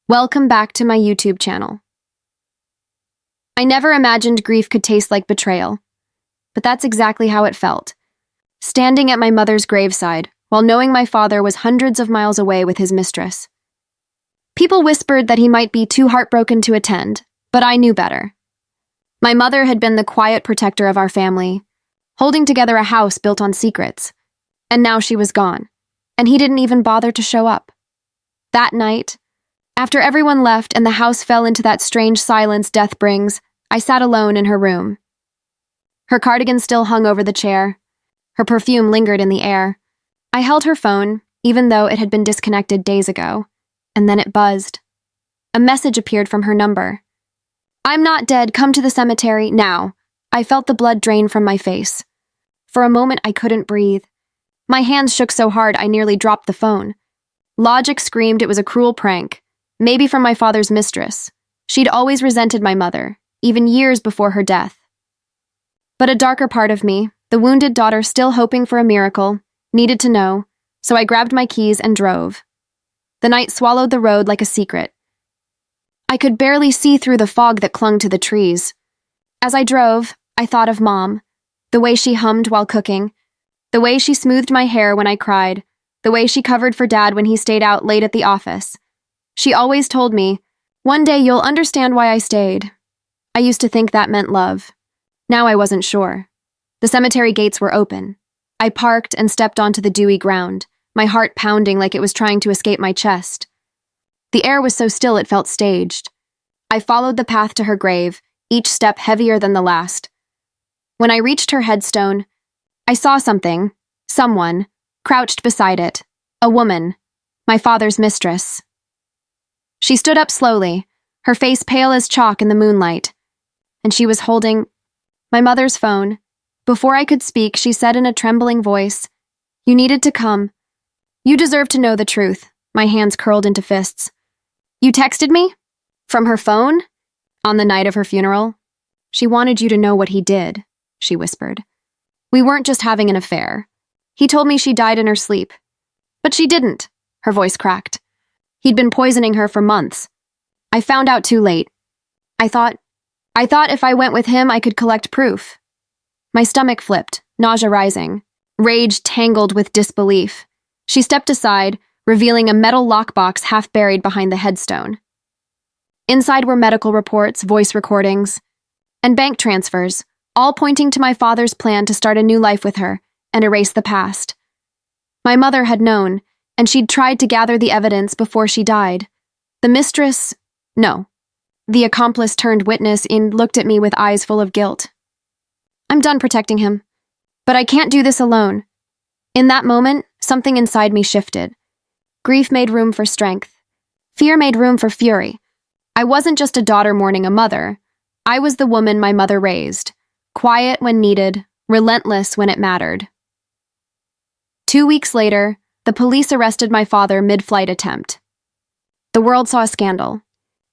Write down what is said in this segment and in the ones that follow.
Welcome back to my YouTube channel. I never imagined grief could taste like betrayal, but that's exactly how it felt. Standing at my mother's graveside, while knowing my father was hundreds of miles away with his mistress. People whispered that he might be too heartbroken to attend, but I knew better. My mother had been the quiet protector of our family, holding together a house built on secrets, and now she was gone, and he didn't even bother to show up. That night, after everyone left and the house fell into that strange silence death brings, I sat alone in her room. Her cardigan still hung over the chair. Her perfume lingered in the air. I held her phone, even though it had been disconnected days ago, and then it buzzed. A message appeared from her number. "I'm not dead, come to the cemetery, now." I felt the blood drain from my face. For a moment I couldn't breathe. My hands shook so hard I nearly dropped the phone. Logic screamed it was a cruel prank. Maybe from my father's mistress. She'd always resented my mother, even years before her death. But a darker part of me, the wounded daughter still hoping for a miracle, needed to know, so I grabbed my keys and drove. The night swallowed the road like a secret. I could barely see through the fog that clung to the trees. As I drove, I thought of Mom, the way she hummed while cooking, the way she smoothed my hair when I cried, the way she covered for Dad when he stayed out late at the office. She always told me, "One day you'll understand why I stayed." I used to think that meant love. Now I wasn't sure. The cemetery gates were open. I parked and stepped onto the dewy ground, my heart pounding like it was trying to escape my chest. The air was so still it felt staged. I followed the path to her grave, each step heavier than the last. When I reached her headstone, I saw someone, crouched beside it, a woman, my father's mistress. She stood up slowly, her face pale as chalk in the moonlight, and she was holding my mother's phone. Before I could speak, she said in a trembling voice, "You needed to come. You deserve to know the truth." My hands curled into fists. "You texted me? From her phone? On the night of her funeral?" "She wanted you to know what he did," she whispered. "We weren't just having an affair. He told me she died in her sleep." "But she didn't," her voice cracked. "He'd been poisoning her for months. I found out too late. I thought if I went with him, I could collect proof." My stomach flipped, nausea rising. Rage tangled with disbelief. She stepped aside, revealing a metal lockbox half buried behind the headstone. Inside were medical reports, voice recordings, and bank transfers, all pointing to my father's plan to start a new life with her and erase the past. My mother had known, and she'd tried to gather the evidence before she died. The accomplice turned witness looked at me with eyes full of guilt. "I'm done protecting him, but I can't do this alone." In that moment, something inside me shifted. Grief made room for strength. Fear made room for fury. I wasn't just a daughter mourning a mother. I was the woman my mother raised, quiet when needed, relentless when it mattered. 2 weeks later, the police arrested my father mid-flight attempt. The world saw a scandal.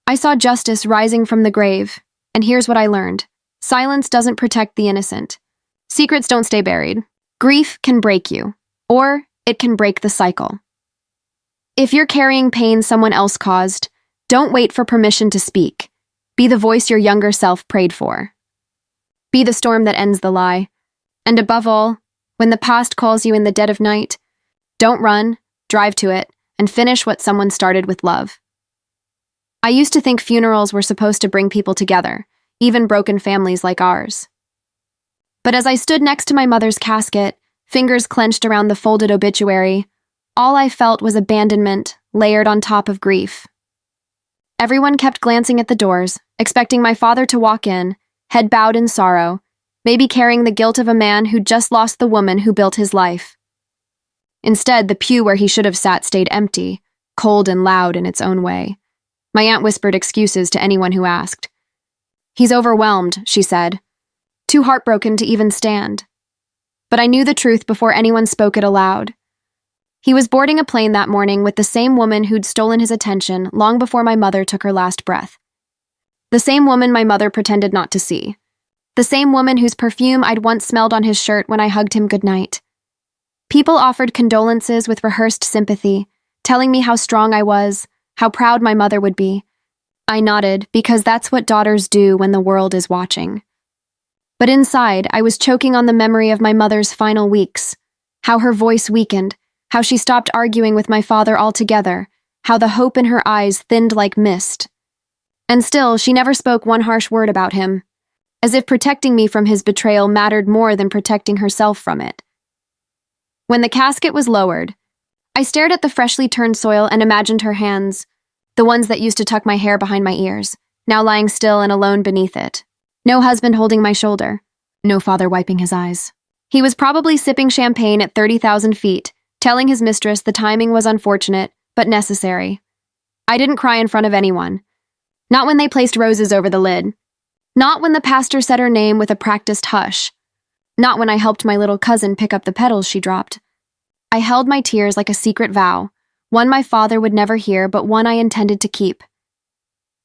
I saw justice rising from the grave, and here's what I learned. Silence doesn't protect the innocent. Secrets don't stay buried. Grief can break you, or it can break the cycle. If you're carrying pain someone else caused, don't wait for permission to speak. Be the voice your younger self prayed for. Be the storm that ends the lie. And above all, when the past calls you in the dead of night, don't run, drive to it, and finish what someone started with love. I used to think funerals were supposed to bring people together, even broken families like ours. But as I stood next to my mother's casket, fingers clenched around the folded obituary, all I felt was abandonment layered on top of grief. Everyone kept glancing at the doors, expecting my father to walk in, head bowed in sorrow, maybe carrying the guilt of a man who'd just lost the woman who built his life. Instead, the pew where he should have sat stayed empty, cold and loud in its own way. My aunt whispered excuses to anyone who asked. "He's overwhelmed," she said. "Too heartbroken to even stand." But I knew the truth before anyone spoke it aloud. He was boarding a plane that morning with the same woman who'd stolen his attention long before my mother took her last breath. The same woman my mother pretended not to see. The same woman whose perfume I'd once smelled on his shirt when I hugged him goodnight. People offered condolences with rehearsed sympathy, telling me how strong I was, how proud my mother would be. I nodded, because that's what daughters do when the world is watching. But inside, I was choking on the memory of my mother's final weeks, how her voice weakened, how she stopped arguing with my father altogether, how the hope in her eyes thinned like mist. And still, she never spoke one harsh word about him, as if protecting me from his betrayal mattered more than protecting herself from it. When the casket was lowered, I stared at the freshly turned soil and imagined her hands, the ones that used to tuck my hair behind my ears, now lying still and alone beneath it. No husband holding my shoulder, no father wiping his eyes. He was probably sipping champagne at 30,000 feet, telling his mistress the timing was unfortunate, but necessary. I didn't cry in front of anyone. Not when they placed roses over the lid. Not when the pastor said her name with a practiced hush. Not when I helped my little cousin pick up the petals she dropped. I held my tears like a secret vow, one my father would never hear, but one I intended to keep.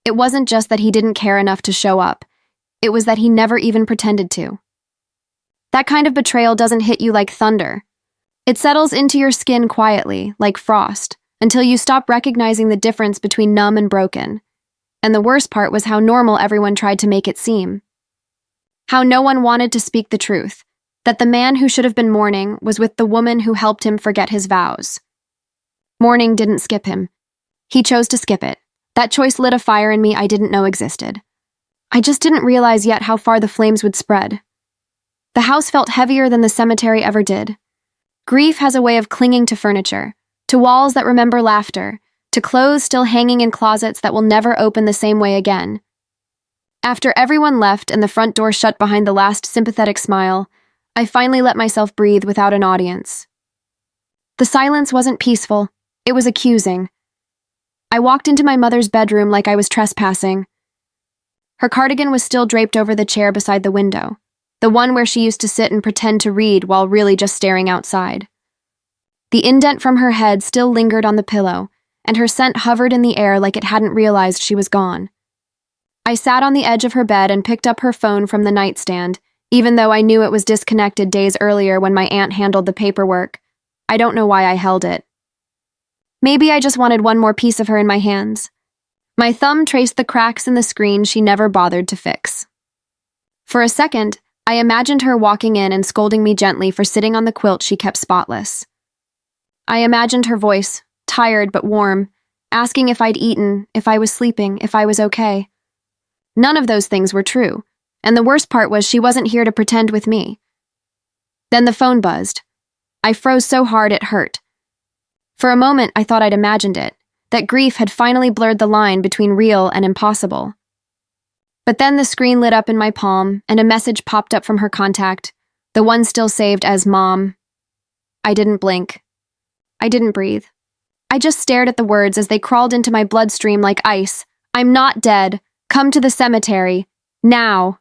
It wasn't just that he didn't care enough to show up. It was that he never even pretended to. That kind of betrayal doesn't hit you like thunder. It settles into your skin quietly, like frost, until you stop recognizing the difference between numb and broken. And the worst part was how normal everyone tried to make it seem. How no one wanted to speak the truth, that the man who should have been mourning was with the woman who helped him forget his vows. Mourning didn't skip him. He chose to skip it. That choice lit a fire in me I didn't know existed. I just didn't realize yet how far the flames would spread. The house felt heavier than the cemetery ever did. Grief has a way of clinging to furniture, to walls that remember laughter, to clothes still hanging in closets that will never open the same way again. After everyone left and the front door shut behind the last sympathetic smile, I finally let myself breathe without an audience. The silence wasn't peaceful, it was accusing. I walked into my mother's bedroom like I was trespassing. Her cardigan was still draped over the chair beside the window, the one where she used to sit and pretend to read while really just staring outside. The indent from her head still lingered on the pillow, and her scent hovered in the air like it hadn't realized she was gone. I sat on the edge of her bed and picked up her phone from the nightstand, even though I knew it was disconnected days earlier when my aunt handled the paperwork. I don't know why I held it. Maybe I just wanted one more piece of her in my hands. My thumb traced the cracks in the screen she never bothered to fix. For a second, I imagined her walking in and scolding me gently for sitting on the quilt she kept spotless. I imagined her voice, tired but warm, asking if I'd eaten, if I was sleeping, if I was okay. None of those things were true, and the worst part was she wasn't here to pretend with me. Then the phone buzzed. I froze so hard it hurt. For a moment, I thought I'd imagined it, that grief had finally blurred the line between real and impossible. But then the screen lit up in my palm, and a message popped up from her contact, the one still saved as Mom. I didn't blink. I didn't breathe. I just stared at the words as they crawled into my bloodstream like ice. I'm not dead. Come to the cemetery. Now.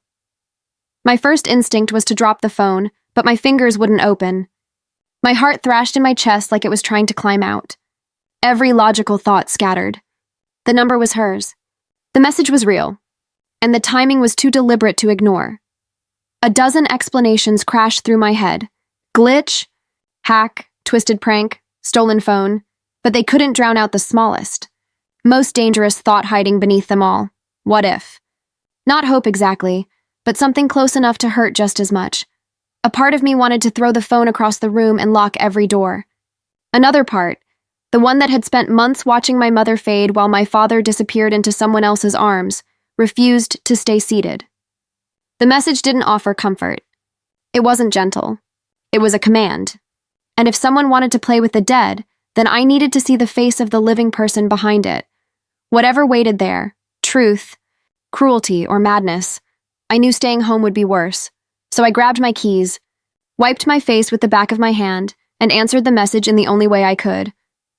My first instinct was to drop the phone, but my fingers wouldn't open. My heart thrashed in my chest like it was trying to climb out. Every logical thought scattered. The number was hers. The message was real, and the timing was too deliberate to ignore. A dozen explanations crashed through my head. Glitch, hack, twisted prank, stolen phone, but they couldn't drown out the smallest, most dangerous thought hiding beneath them all. What if? Not hope exactly, but something close enough to hurt just as much. A part of me wanted to throw the phone across the room and lock every door. Another part, the one that had spent months watching my mother fade while my father disappeared into someone else's arms, refused to stay seated. The message didn't offer comfort. It wasn't gentle. It was a command. And if someone wanted to play with the dead, then I needed to see the face of the living person behind it. Whatever waited there, truth, cruelty, or madness, I knew staying home would be worse. So I grabbed my keys, wiped my face with the back of my hand, and answered the message in the only way I could.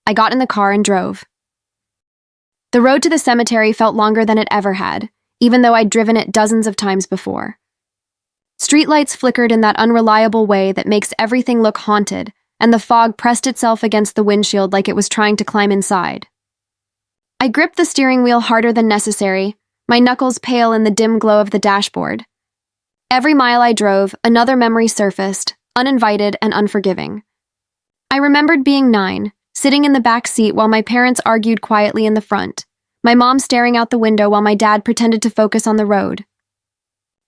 I got in the car and drove. The road to the cemetery felt longer than it ever had, even though I'd driven it dozens of times before. Streetlights flickered in that unreliable way that makes everything look haunted, and the fog pressed itself against the windshield like it was trying to climb inside. I gripped the steering wheel harder than necessary, my knuckles pale in the dim glow of the dashboard. Every mile I drove, another memory surfaced, uninvited and unforgiving. I remembered being 9, sitting in the back seat while my parents argued quietly in the front, my mom staring out the window while my dad pretended to focus on the road.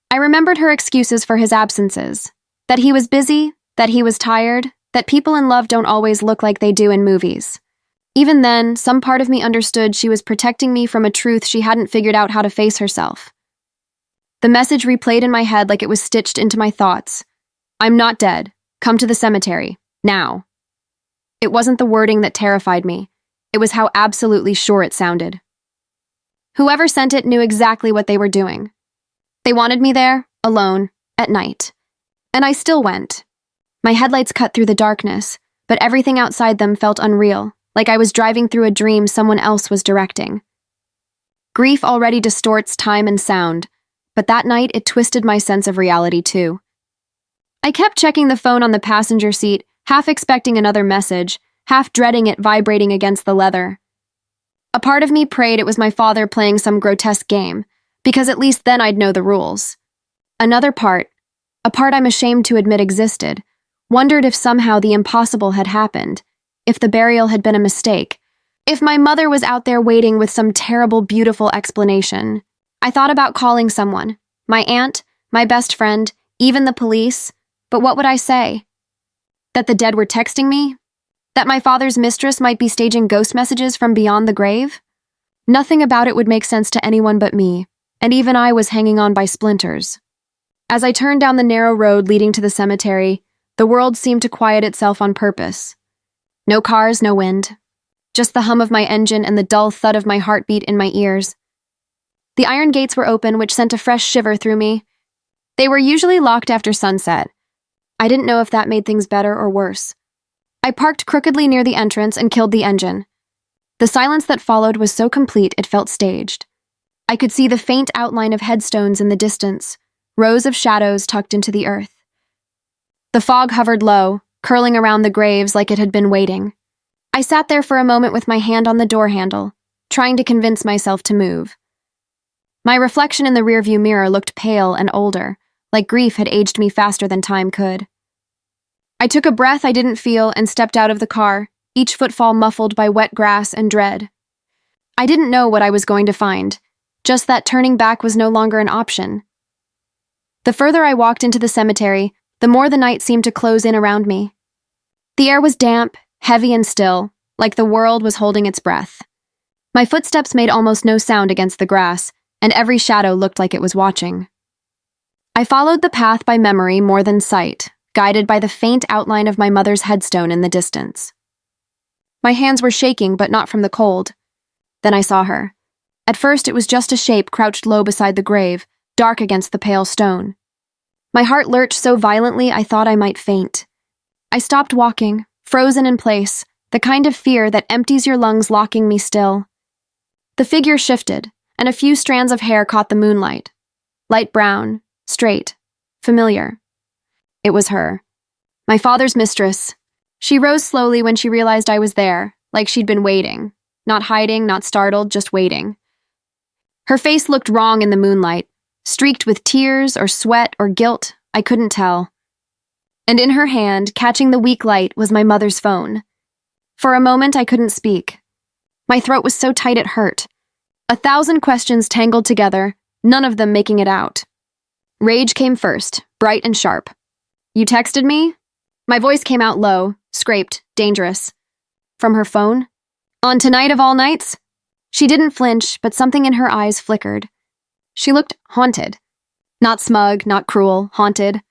I remembered her excuses for his absences, that he was busy, that he was tired, that people in love don't always look like they do in movies. Even then, some part of me understood she was protecting me from a truth she hadn't figured out how to face herself. The message replayed in my head like it was stitched into my thoughts. I'm not dead. Come to the cemetery. Now. It wasn't the wording that terrified me. It was how absolutely sure it sounded. Whoever sent it knew exactly what they were doing. They wanted me there, alone, at night. And I still went. My headlights cut through the darkness, but everything outside them felt unreal, like I was driving through a dream someone else was directing. Grief already distorts time and sound, but that night it twisted my sense of reality too. I kept checking the phone on the passenger seat, half expecting another message, half dreading it vibrating against the leather. A part of me prayed it was my father playing some grotesque game, because at least then I'd know the rules. Another part, a part I'm ashamed to admit existed, wondered if somehow the impossible had happened, if the burial had been a mistake, if my mother was out there waiting with some terrible, beautiful explanation. I thought about calling someone, my aunt, my best friend, even the police, but what would I say? That the dead were texting me? That my father's mistress might be staging ghost messages from beyond the grave? Nothing about it would make sense to anyone but me, and even I was hanging on by splinters. As I turned down the narrow road leading to the cemetery, the world seemed to quiet itself on purpose. No cars, no wind. Just the hum of my engine and the dull thud of my heartbeat in my ears. The iron gates were open, which sent a fresh shiver through me. They were usually locked after sunset. I didn't know if that made things better or worse. I parked crookedly near the entrance and killed the engine. The silence that followed was so complete it felt staged. I could see the faint outline of headstones in the distance, rows of shadows tucked into the earth. The fog hovered low, curling around the graves like it had been waiting. I sat there for a moment with my hand on the door handle, trying to convince myself to move. My reflection in the rearview mirror looked pale and older, like grief had aged me faster than time could. I took a breath I didn't feel and stepped out of the car, each footfall muffled by wet grass and dread. I didn't know what I was going to find, just that turning back was no longer an option. The further I walked into the cemetery, the more the night seemed to close in around me. The air was damp, heavy and still, like the world was holding its breath. My footsteps made almost no sound against the grass, and every shadow looked like it was watching. I followed the path by memory more than sight, guided by the faint outline of my mother's headstone in the distance. My hands were shaking, but not from the cold. Then I saw her. At first it was just a shape crouched low beside the grave, dark against the pale stone. My heart lurched so violently I thought I might faint. I stopped walking, frozen in place, the kind of fear that empties your lungs, locking me still. The figure shifted, and a few strands of hair caught the moonlight. Light brown, straight, familiar. It was her. My father's mistress. She rose slowly when she realized I was there, like she'd been waiting. Not hiding, not startled, just waiting. Her face looked wrong in the moonlight, streaked with tears or sweat or guilt, I couldn't tell. And in her hand, catching the weak light, was my mother's phone. For a moment I couldn't speak. My throat was so tight it hurt. 1,000 questions tangled together, none of them making it out. Rage came first, bright and sharp. You texted me? My voice came out low, scraped, dangerous. From her phone? On tonight of all nights? She didn't flinch, but something in her eyes flickered. She looked haunted. Not smug, not cruel, haunted.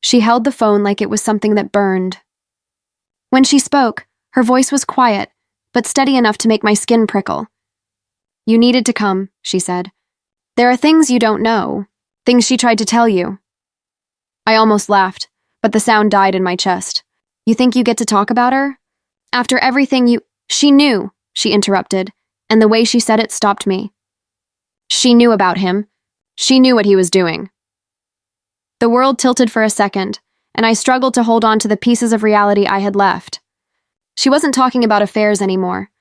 She held the phone like it was something that burned. When she spoke, her voice was quiet, but steady enough to make my skin prickle. You needed to come, she said. There are things you don't know, things she tried to tell you. I almost laughed, but the sound died in my chest. You think you get to talk about her? After everything you— She knew, she interrupted, and the way she said it stopped me. She knew about him. She knew what he was doing. The world tilted for a second, and I struggled to hold on to the pieces of reality I had left. She wasn't talking about affairs anymore.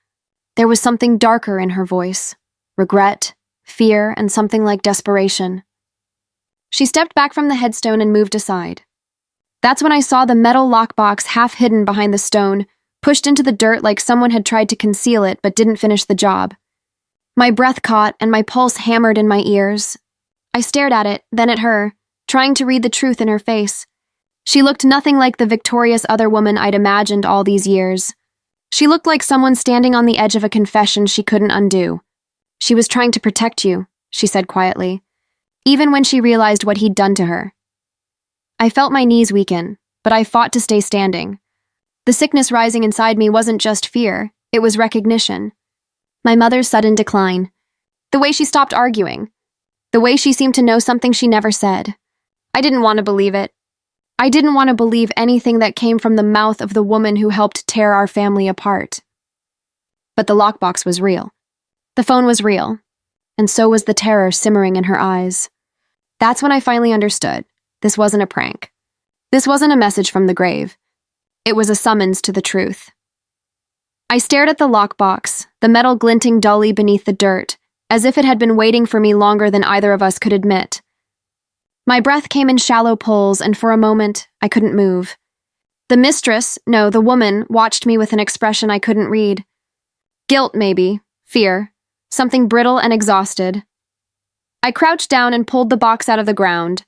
There was something darker in her voice. Regret, fear, and something like desperation. She stepped back from the headstone and moved aside. That's when I saw the metal lockbox half hidden behind the stone, pushed into the dirt like someone had tried to conceal it but didn't finish the job. My breath caught and my pulse hammered in my ears. I stared at it, then at her, trying to read the truth in her face. She looked nothing like the victorious other woman I'd imagined all these years. She looked like someone standing on the edge of a confession she couldn't undo. "She was trying to protect you," she said quietly, even when she realized what he'd done to her. I felt my knees weaken, but I fought to stay standing. The sickness rising inside me wasn't just fear, it was recognition. My mother's sudden decline. The way she stopped arguing. The way she seemed to know something she never said. I didn't want to believe it. I didn't want to believe anything that came from the mouth of the woman who helped tear our family apart. But the lockbox was real. The phone was real. And so was the terror simmering in her eyes. That's when I finally understood. This wasn't a prank. This wasn't a message from the grave. It was a summons to the truth. I stared at the lockbox, the metal glinting dully beneath the dirt, as if it had been waiting for me longer than either of us could admit. My breath came in shallow pulls, and for a moment, I couldn't move. The woman, watched me with an expression I couldn't read. Guilt, maybe. Fear. Something brittle and exhausted. I crouched down and pulled the box out of the ground.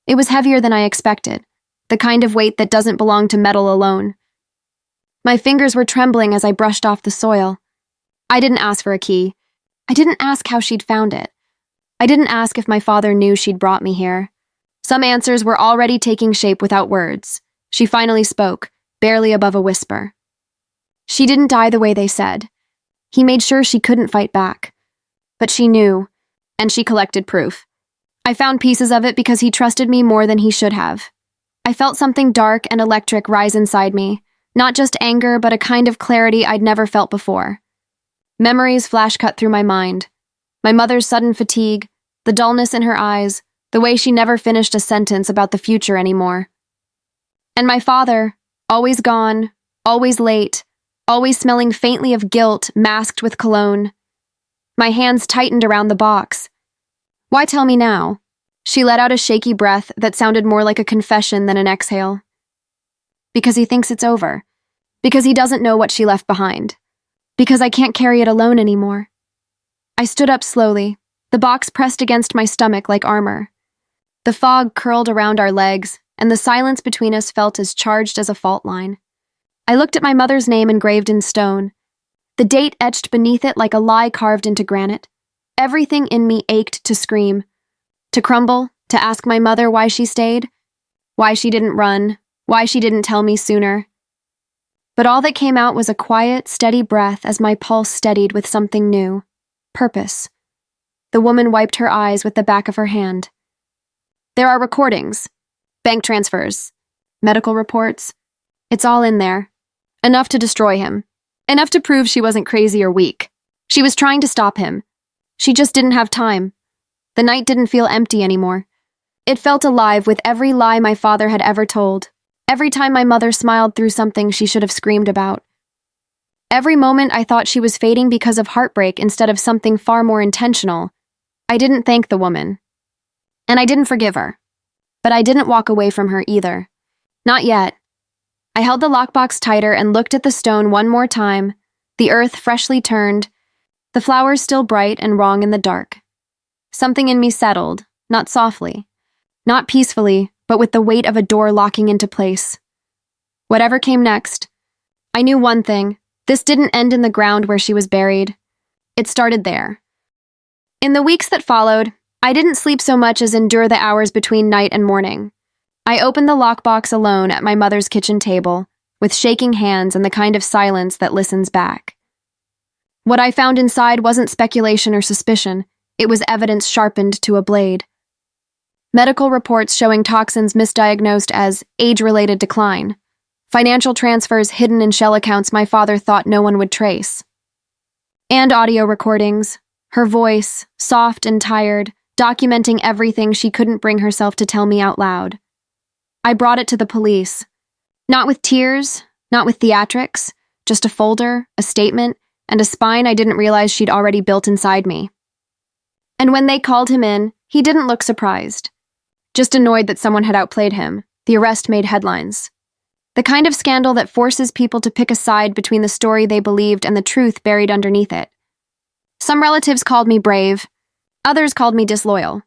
It was heavier than I expected, the kind of weight that doesn't belong to metal alone. My fingers were trembling as I brushed off the soil. I didn't ask for a key. I didn't ask how she'd found it. I didn't ask if my father knew she'd brought me here. Some answers were already taking shape without words. She finally spoke, barely above a whisper. She didn't die the way they said. He made sure she couldn't fight back. But she knew, and she collected proof. I found pieces of it because he trusted me more than he should have. I felt something dark and electric rise inside me, not just anger, but a kind of clarity I'd never felt before. Memories flash-cut through my mind. My mother's sudden fatigue, the dullness in her eyes, the way she never finished a sentence about the future anymore. And my father, always gone, always late, always smelling faintly of guilt masked with cologne. My hands tightened around the box. "Why tell me now?" She let out a shaky breath that sounded more like a confession than an exhale. "Because he thinks it's over. Because he doesn't know what she left behind. Because I can't carry it alone anymore." I stood up slowly, the box pressed against my stomach like armor. The fog curled around our legs, and the silence between us felt as charged as a fault line. I looked at my mother's name engraved in stone, the date etched beneath it like a lie carved into granite. Everything in me ached to scream, to crumble, to ask my mother why she stayed, why she didn't run, why she didn't tell me sooner. But all that came out was a quiet, steady breath as my pulse steadied with something new. Purpose. The woman wiped her eyes with the back of her hand. "There are recordings, bank transfers, medical reports. It's all in there. Enough to destroy him. Enough to prove she wasn't crazy or weak. She was trying to stop him. She just didn't have time. The night didn't feel empty anymore. It felt alive with every lie my father had ever told. Every time my mother smiled through something she should have screamed about. Every moment I thought she was fading because of heartbreak instead of something far more intentional. I didn't thank the woman. And I didn't forgive her. But I didn't walk away from her either. Not yet. I held the lockbox tighter and looked at the stone one more time, the earth freshly turned, the flowers still bright and wrong in the dark. Something in me settled, not softly, not peacefully, but with the weight of a door locking into place. Whatever came next, I knew one thing. This didn't end in the ground where she was buried. It started there. In the weeks that followed, I didn't sleep so much as endure the hours between night and morning. I opened the lockbox alone at my mother's kitchen table, with shaking hands and the kind of silence that listens back. What I found inside wasn't speculation or suspicion. It was evidence sharpened to a blade. Medical reports showing toxins misdiagnosed as age-related decline. Financial transfers hidden in shell accounts my father thought no one would trace. And audio recordings, her voice, soft and tired, documenting everything she couldn't bring herself to tell me out loud. I brought it to the police. Not with tears, not with theatrics, just a folder, a statement, and a spine I didn't realize she'd already built inside me. And when they called him in, he didn't look surprised. Just annoyed that someone had outplayed him. The arrest made headlines. The kind of scandal that forces people to pick a side between the story they believed and the truth buried underneath it. Some relatives called me brave. Others called me disloyal.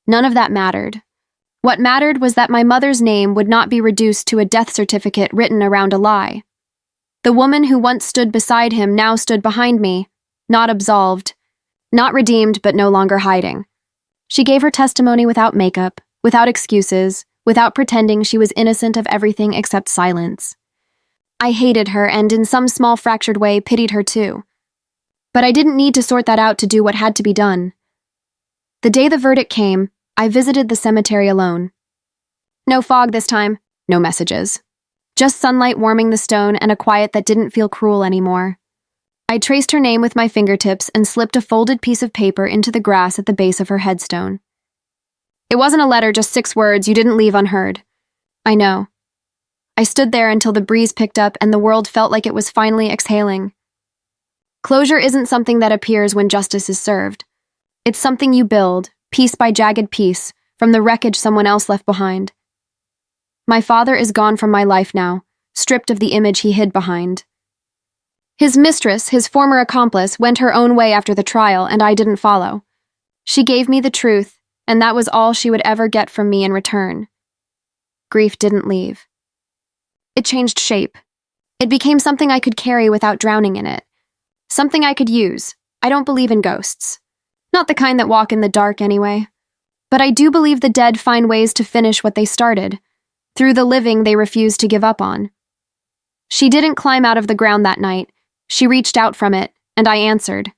None of that mattered. What mattered was that my mother's name would not be reduced to a death certificate written around a lie. The woman who once stood beside him now stood behind me, not absolved, not redeemed, but no longer hiding. She gave her testimony without makeup, without excuses, without pretending she was innocent of everything except silence. I hated her and, in some small fractured way, pitied her too. But I didn't need to sort that out to do what had to be done. The day the verdict came, I visited the cemetery alone. No fog this time, no messages. Just sunlight warming the stone and a quiet that didn't feel cruel anymore. I traced her name with my fingertips and slipped a folded piece of paper into the grass at the base of her headstone. It wasn't a letter, just 6 words you didn't leave unheard. I know. I stood there until the breeze picked up and the world felt like it was finally exhaling. Closure isn't something that appears when justice is served. It's something you build, piece by jagged piece, from the wreckage someone else left behind. My father is gone from my life now, stripped of the image he hid behind. His mistress, his former accomplice, went her own way after the trial, and I didn't follow. She gave me the truth, and that was all she would ever get from me in return. Grief didn't leave. It changed shape. It became something I could carry without drowning in it. Something I could use. I don't believe in ghosts. Not the kind that walk in the dark, anyway. But I do believe the dead find ways to finish what they started, through the living they refuse to give up on. She didn't climb out of the ground that night. She reached out from it, and I answered.